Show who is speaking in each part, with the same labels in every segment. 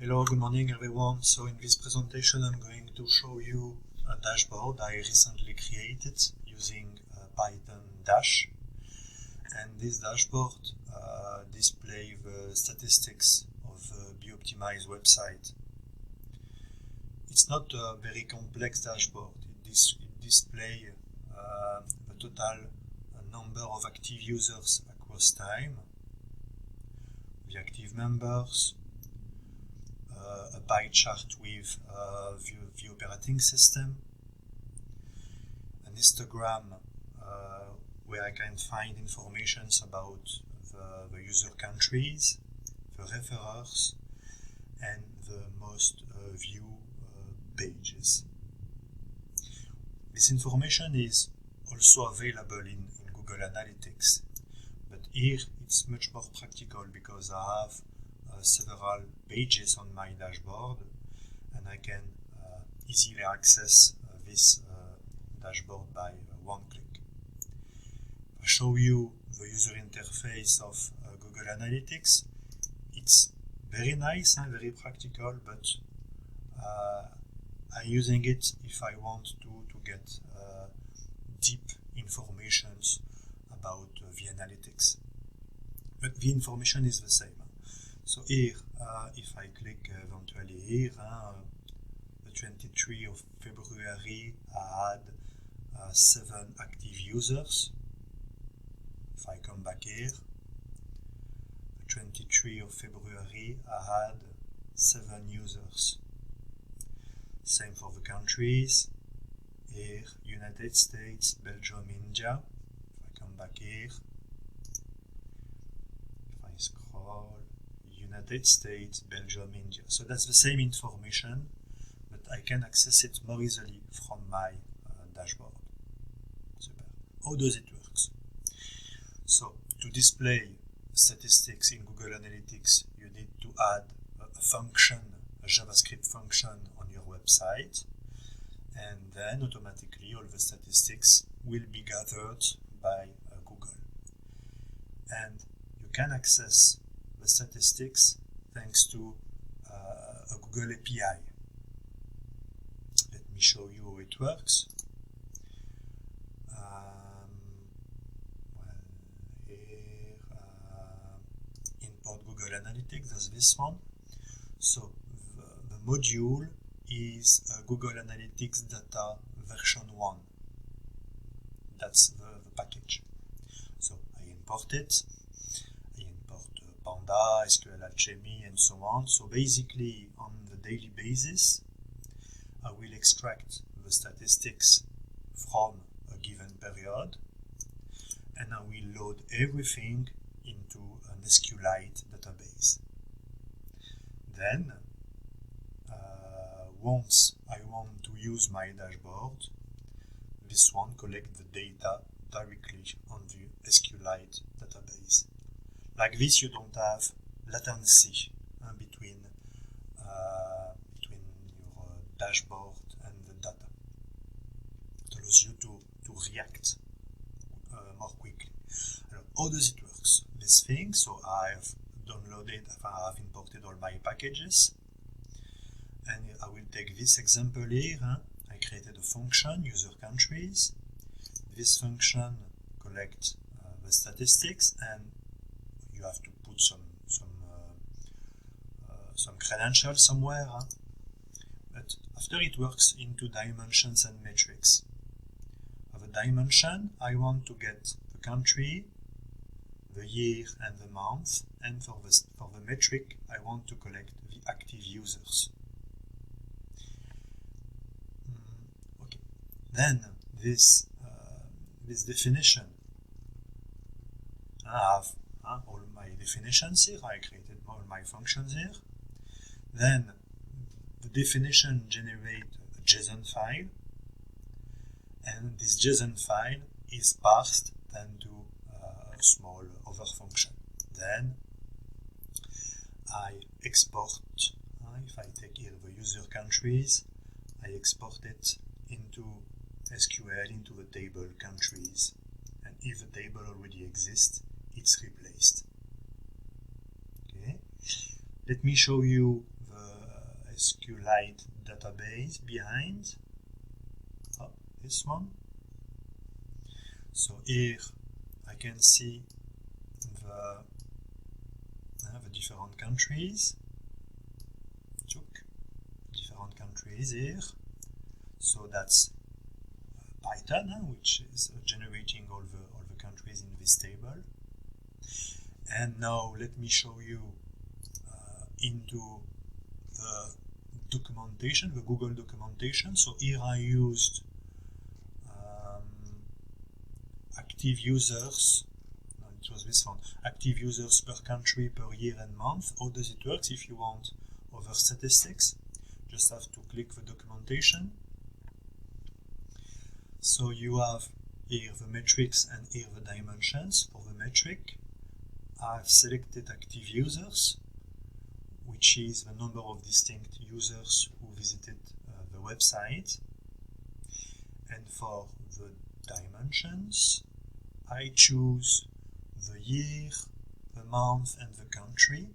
Speaker 1: Hello, good morning everyone. So in this presentation I'm going to show you a dashboard I recently created using Python Dash, and this dashboard displays the statistics of the BioOptimize website. It's not a very complex dashboard. It displays the total number of active users across time, the active members, a pie chart with the operating system, an histogram where I can find information about the user countries, the referrers, and the most viewed pages. This information is also available in Google Analytics, but here it's much more practical because I have several pages on my dashboard, and I can easily access this dashboard by one click. I'll show you the user interface of Google Analytics. It's very nice and very practical, but I'm using it if I want to get deep informations about the analytics. But the information is the same. So here, if I click eventually here, the 23 of February, I had 7 active users. If I come back here, the 23 of February, I had 7 users. Same for the countries. Here, United States, Belgium, India. If I come back here, if I scroll, United States, Belgium, India. So that's the same information, but I can access it more easily from my dashboard. Super. How does it work? So to display statistics in Google Analytics, you need to add a function, a JavaScript function on your website, and then automatically all the statistics will be gathered by Google. And you can access the statistics thanks to a Google API. Let me show you how it works. Here, import Google Analytics, that's this one. So the module is Google Analytics Data version 1. That's the package. So I import it. Panda, SQL Alchemy, and so on. So basically, on the daily basis, I will extract the statistics from a given period, and I will load everything into an SQLite database. Then, once I want to use my dashboard, this one collects the data directly on the SQLite database. Like this, you don't have latency between your dashboard and the data. It allows you to react more quickly. How does it work? This thing, so I've imported all my packages, and I will take this example here. I created a function, user countries. This function collects the statistics, and you have to put some credentials somewhere, but after it works into dimensions and metrics. For the dimension, I want to get the country, the year, and the month, and for the metric, I want to collect the active users. Okay. Then this definition, I have all my definitions here. I created all my functions here. Then the definition generates a JSON file, and this JSON file is parsed then to a small other function. Then I export, if I take here the user countries, I export it into SQL, into the table countries, and if the table already exists, it's replaced. Okay. Let me show you the SQLite database behind. Oh, this one. So here I can see the different countries. Different countries here. So that's Python, which is generating all the countries in this table. And now let me show you into the documentation, the Google documentation. So here I used active users. No, it was this one. Active users per country, per year and month. How does it work? If you want other statistics, just have to click the documentation. So you have here the metrics and here the dimensions. For the metric, I've selected active users, which is the number of distinct users who visited the website. And for the dimensions, I choose the year, the month and the country.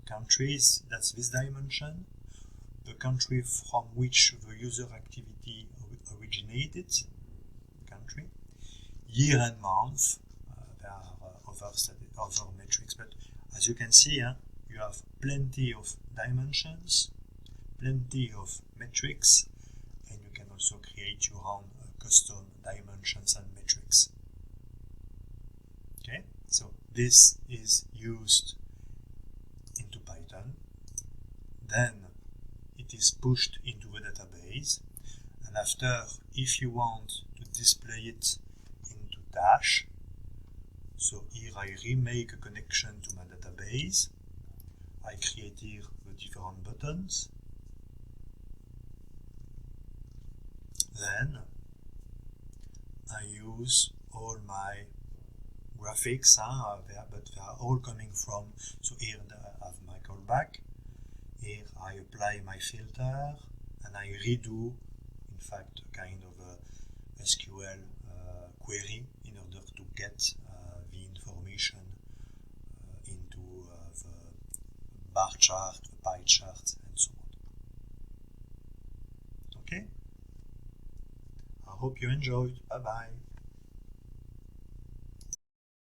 Speaker 1: Countries, that's this dimension. The country from which the user activity originated, country. Year and month, there are other metrics, but as you can see, you have plenty of dimensions, plenty of metrics, and you can also create your own custom dimensions and metrics. Okay, so this is used into Python, then it is pushed into the database, and after, if you want to display it into Dash, so here I remake a connection to my database, I create here the different buttons, then I use all my graphics, but they are all coming from, so here I have my callback, here I apply my filter, and I redo, in fact, a kind of a SQL query in order to get the information into the bar chart, the pie chart, and so on. Okay? I hope you enjoyed. Bye bye.